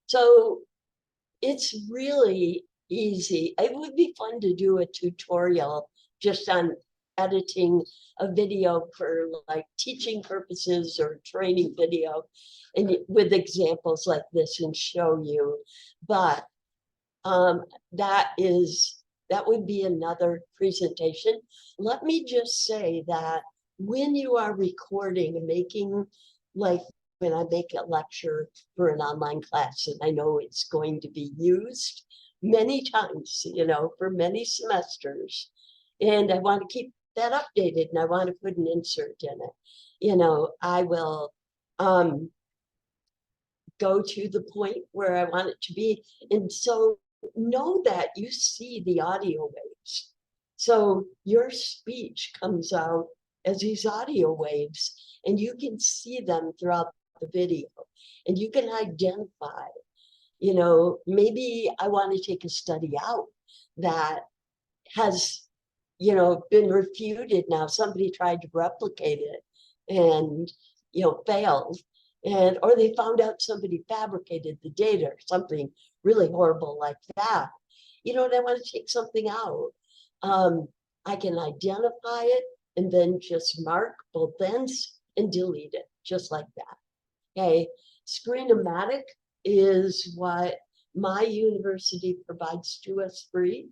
so it's really easy. It would be fun to do a tutorial just on editing a video for like teaching purposes or training video, and with examples like this and show you. But that is that would be another presentation. Let me just say that when you are recording and making, like when I make a lecture for an online class, and I know it's going to be used many times, you know, for many semesters, and I want to keep that updated and I want to put an insert in it, you know, I will go to the point where I want it to be. And so know that you see the audio waves. So your speech comes out as these audio waves, and you can see them throughout the video, and you can identify, you know, maybe I want to take a study out that has, you know, been refuted now. Somebody tried to replicate it and, you know, failed. And, or they found out somebody fabricated the data or something really horrible like that. You know, and I want to take something out. I can identify it and then just mark both ends and delete it, just like that. Okay, Screenomatic is what my university provides to us free.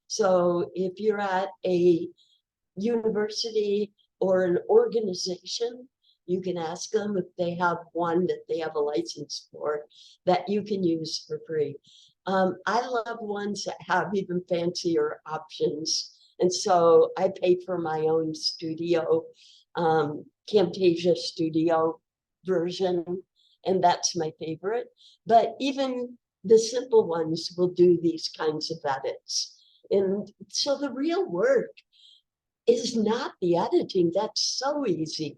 So if you're at a university or an organization, you can ask them if they have one that they have a license for that you can use for free. I love ones that have even fancier options. And so I paid for my own studio, Camtasia Studio version, and that's my favorite. But even the simple ones will do these kinds of edits. And so the real work is not the editing. That's so easy.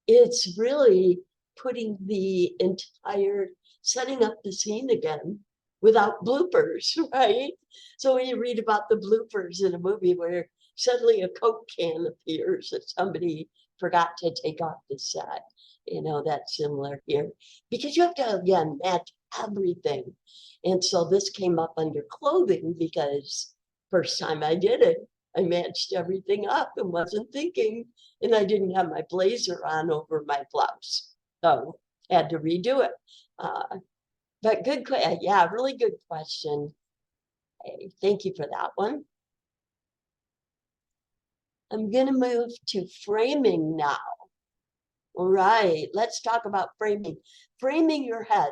It's really putting the entire, setting up the scene again without bloopers, right? So when you read about the bloopers in a movie where suddenly a Coke can appears that somebody forgot to take off the set, you know, that's similar here. Because you have to, again, match everything. And so this came up under clothing because first time I did it, I matched everything up and wasn't thinking, and I didn't have my blazer on over my blouse. So had to redo it. But good, yeah, really good question. Hey, thank you for that one. I'm gonna move to framing now. All right, let's talk about framing. Framing your head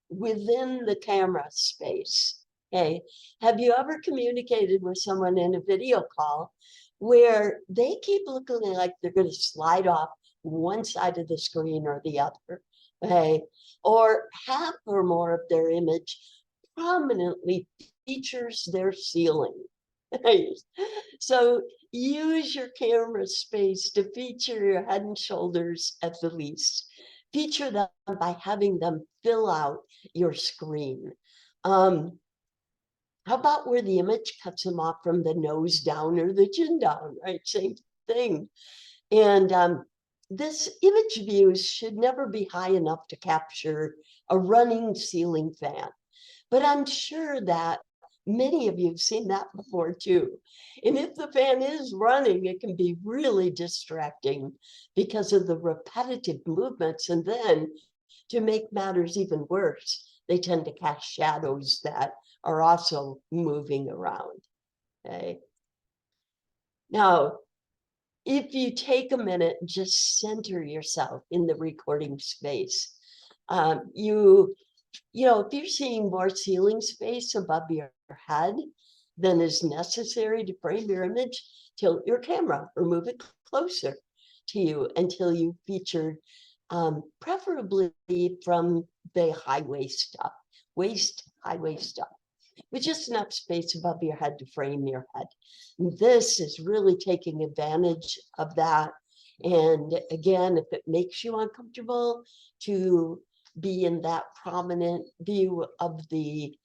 within the camera space. Okay, have you ever communicated with someone in a video call where they keep looking like they're going to slide off one side of the screen or the other? Okay, or half or more of their image prominently features their ceiling. So use your camera space to feature your head and shoulders at the least. Feature them by having them fill out your screen. How about where the image cuts them off from the nose down or the chin down, right? Same thing. And this image views should never be high enough to capture a running ceiling fan. But I'm sure that many of you have seen that before too. And if the fan is running, it can be really distracting because of the repetitive movements. And then to make matters even worse, they tend to cast shadows that are also moving around. Okay. Now, if you take a minute, just center yourself in the recording space. You know, if you're seeing more ceiling space above your head than is necessary to frame your image, tilt your camera or move it closer to you until you featured, preferably from the high waist up, high waist up, with just enough space above your head to frame your head. This is really taking advantage of that. And again, if it makes you uncomfortable to be in that prominent view of the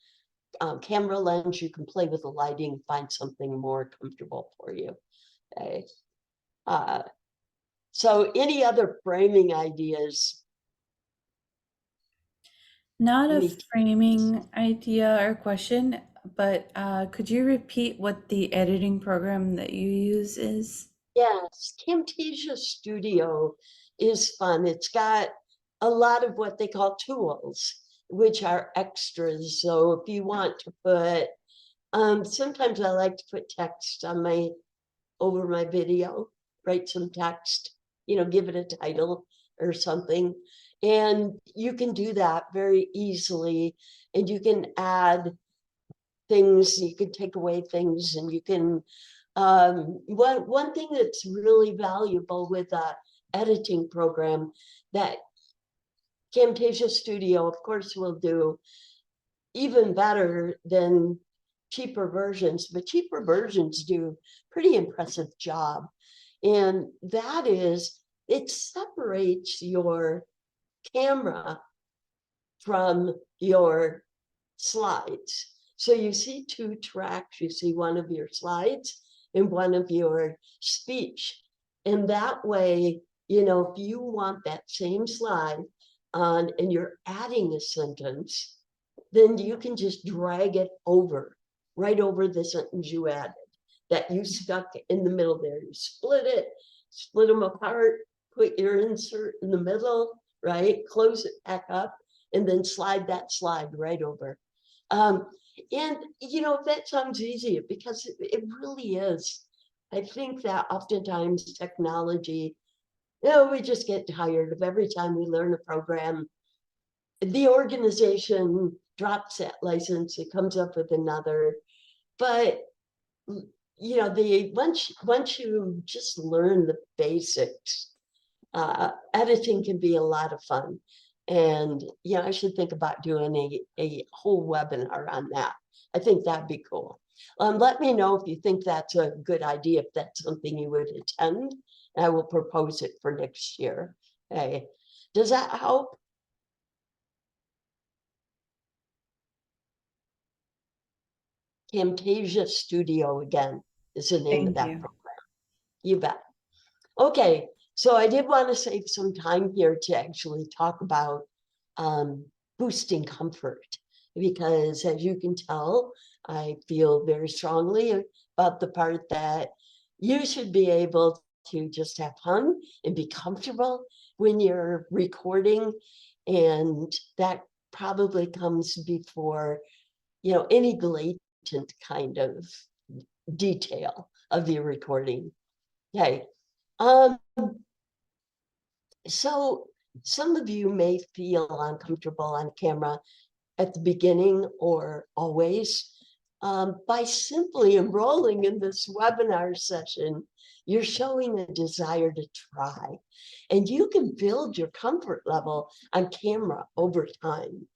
camera lens, you can play with the lighting, find something more comfortable for you. Okay. So any other framing ideas? Not a Any framing idea or question, but could you repeat what the editing program that you use is? Yes, Camtasia Studio is fun. It's got a lot of what they call tools, which are extras. So if you want to put Sometimes I like to put text on over my video, write some text, give it a title or something. And you can do that very easily. And you can add things, you can take away things, and you can, one thing that's really valuable with a editing program that Camtasia Studio, of course, will do even better than cheaper versions, but cheaper versions do pretty impressive job. And that is, it separates your camera from your slides. So you see two tracks, you see one of your slides and one of your speech. And that way, if you want that same slide on and you're adding a sentence, then you can just drag it over, right over the sentence you added, that you stuck in the middle there. You split them apart, put your insert in the middle, right? Close it back up, and then slide that slide right over. And, that sounds easy because it really is. I think that oftentimes technology, we just get tired of every time we learn a program, the organization drops that license, it comes up with another. But once you just learn the basics, editing can be a lot of fun. And I should think about doing a whole webinar on that. I think that'd be cool. Let me know if you think that's a good idea, if that's something you would attend. I will propose it for next year. Okay. Does that help? Camtasia Studio, again, is the name of Thank that you. program. You bet. Okay, so I did want to save some time here to actually talk about boosting comfort, because as you can tell, I feel very strongly about the part that you should be able to just have fun and be comfortable when you're recording. And that probably comes before, any blatant kind of detail of your recording. Okay. So some of you may feel uncomfortable on camera at the beginning or always. By simply enrolling in this webinar session, you're showing a desire to try, and you can build your comfort level on camera over time.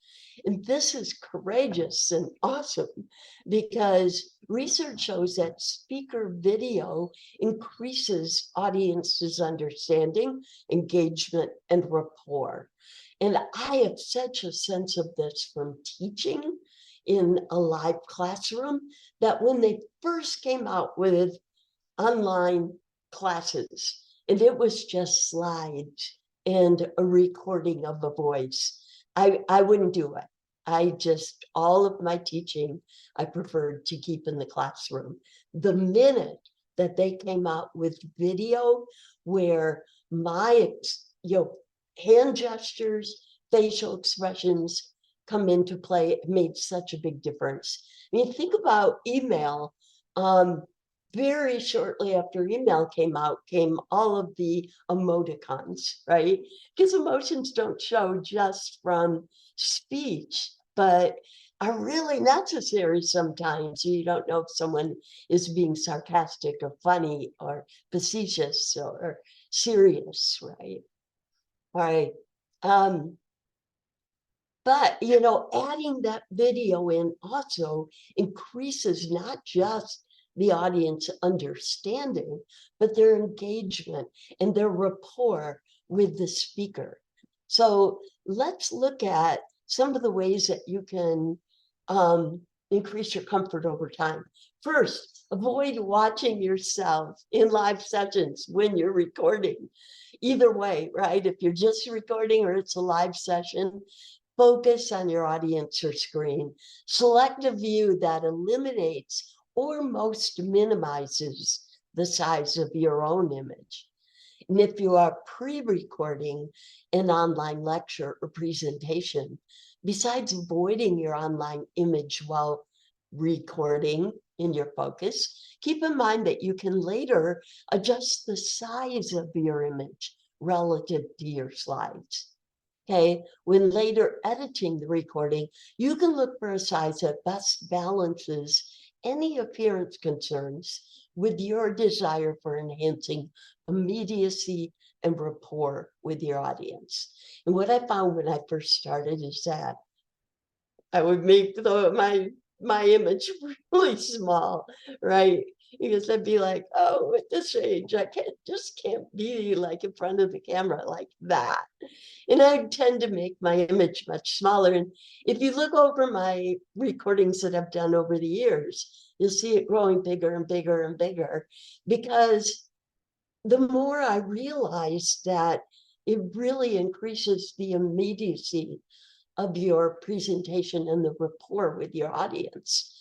And this is courageous and awesome, because research shows that speaker video increases audiences' understanding, engagement, and rapport. And I have such a sense of this from teaching in a live classroom, that when they first came out with online classes, and it was just slides and a recording of a voice, I wouldn't do it. All of my teaching, I preferred to keep in the classroom. The minute that they came out with video where my, hand gestures, facial expressions come into play, it made such a big difference. I mean, think about email. Very shortly after email came out, came all of the emoticons, right? Because emotions don't show just from speech, but are really necessary sometimes. You don't know if someone is being sarcastic or funny or facetious or serious, right? All right. But, adding that video in also increases not just the audience understanding, but their engagement and their rapport with the speaker. So let's look at some of the ways that you can increase your comfort over time. First, avoid watching yourself in live sessions when you're recording. Either way, right? If you're just recording or it's a live session, focus on your audience or screen. Select a view that eliminates or most minimizes the size of your own image. And if you are pre-recording an online lecture or presentation, besides avoiding your online image while recording in your focus, keep in mind that you can later adjust the size of your image relative to your slides. Okay, when later editing the recording, you can look for a size that best balances any appearance concerns with your desire for enhancing immediacy and rapport with your audience. And what I found when I first started is that I would make my image really small, right? Because I'd be like, oh, at this age, I can't be like in front of the camera like that. And I tend to make my image much smaller. And if you look over my recordings that I've done over the years, you'll see it growing bigger and bigger and bigger, because the more I realize that it really increases the immediacy of your presentation and the rapport with your audience,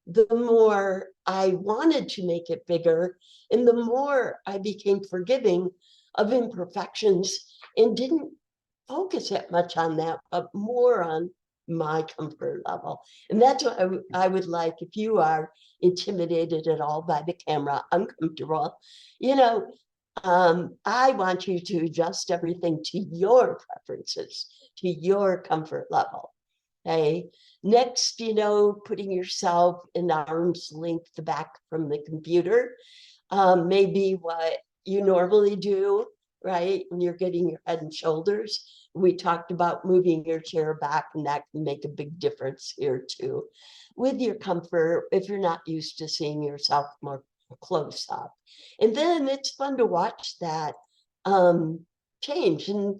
the more I wanted to make it bigger, and the more I became forgiving of imperfections and didn't focus that much on that, but more on my comfort level. And that's what I would like, if you are intimidated at all by the camera, uncomfortable, you know, I want you to adjust everything to your preferences, to your comfort level. Okay. Next, putting yourself in arm's length back from the computer may be what you normally do, right? When you're getting your head and shoulders. We talked about moving your chair back, and that can make a big difference here too. With your comfort, if you're not used to seeing yourself more close up. And then it's fun to watch that change and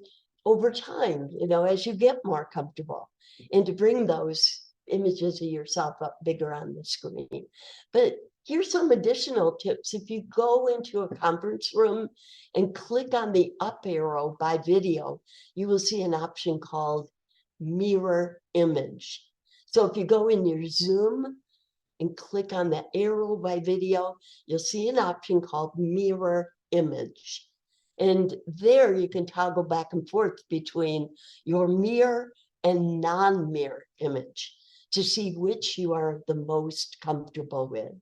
over time, as you get more comfortable, and to bring those images of yourself up bigger on the screen. But here's some additional tips. If you go into a conference room and click on the up arrow by video, you will see an option called mirror image. So if you go in your Zoom and click on the arrow by video, you'll see an option called mirror image. And there you can toggle back and forth between your mirror and non-mirror image to see which you are the most comfortable with.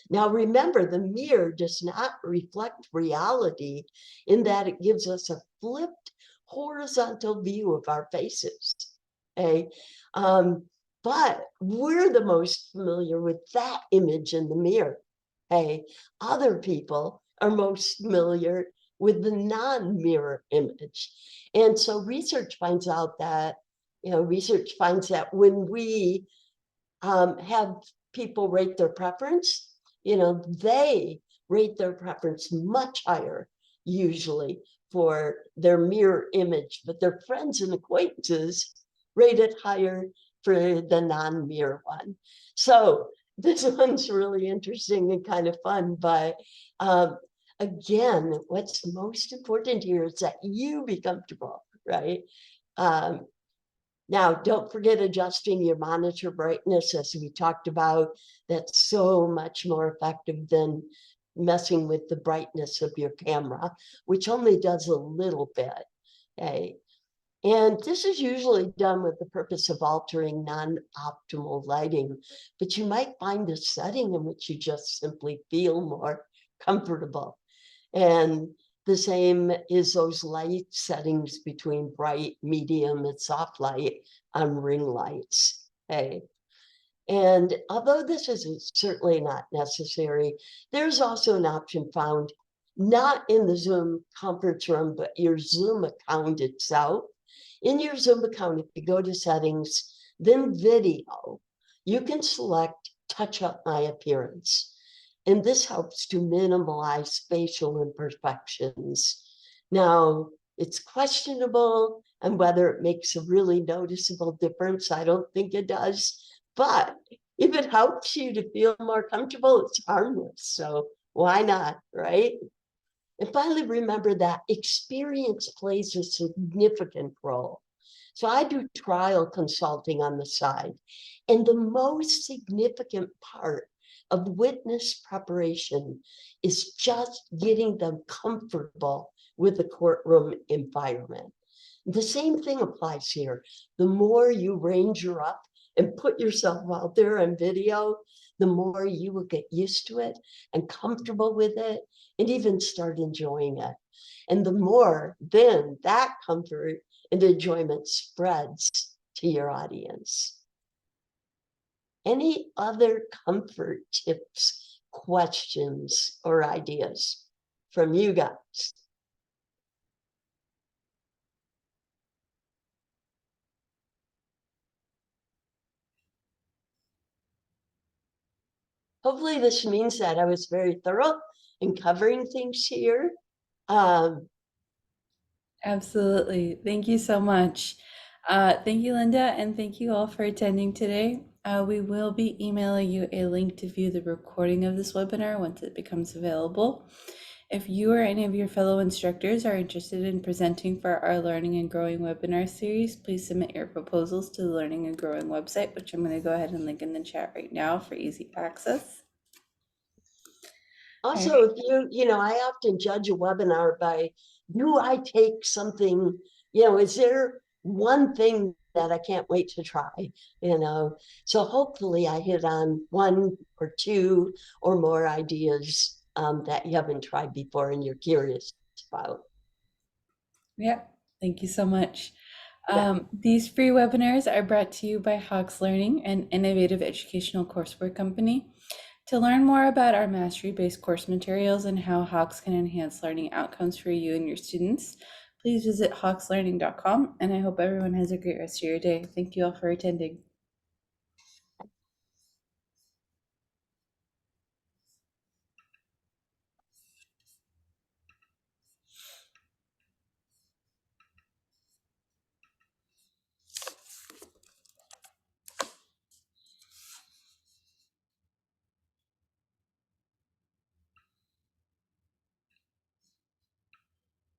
Now, remember, the mirror does not reflect reality in that it gives us a flipped horizontal view of our faces. Okay? But we're the most familiar with that image in the mirror. Okay? Other people are most familiar with the non-mirror image. And so research finds that when we have people rate their preference, they rate their preference much higher usually for their mirror image, but their friends and acquaintances rate it higher for the non-mirror one. So this one's really interesting and kind of fun, but again, what's most important here is that you be comfortable, right? Now, don't forget adjusting your monitor brightness, as we talked about. That's so much more effective than messing with the brightness of your camera, which only does a little bit. Okay. And this is usually done with the purpose of altering non-optimal lighting, but you might find a setting in which you just simply feel more comfortable. And the same is those light settings between bright, medium, and soft light on ring lights. Okay. And although this is certainly not necessary, there's also an option found not in the Zoom conference room, but your Zoom account itself. In your Zoom account, if you go to settings, then video, you can select touch up my appearance. And this helps to minimize facial imperfections. Now, it's questionable and whether it makes a really noticeable difference. I don't think it does. But if it helps you to feel more comfortable, it's harmless. So why not, right? And finally, remember that experience plays a significant role. So I do trial consulting on the side. And the most significant part of witness preparation is just getting them comfortable with the courtroom environment. The same thing applies here. The more you ranger up and put yourself out there on video, the more you will get used to it and comfortable with it and even start enjoying it. And the more then that comfort and enjoyment spreads to your audience. Any other comfort tips, questions, or ideas from you guys? Hopefully this means that I was very thorough in covering things here. Um, Absolutely. Thank you so much. Thank you, Linda, and thank you all for attending today. We will be emailing you a link to view the recording of this webinar once it becomes available. If you or any of your fellow instructors are interested in presenting for our Learning and Growing webinar series, please submit your proposals to the Learning and Growing website, which I'm going to go ahead and link in the chat right now for easy access. Also, if I often judge a webinar by, do I take something, is there one thing that I can't wait to try, So hopefully I hit on one or two or more ideas that you haven't tried before and you're curious about. Yeah, thank you so much. Yeah. These free webinars are brought to you by Hawks Learning, an innovative educational courseware company. To learn more about our mastery-based course materials and how Hawks can enhance learning outcomes for you and your students, please visit hawkslearning.com, and I hope everyone has a great rest of your day. Thank you all for attending.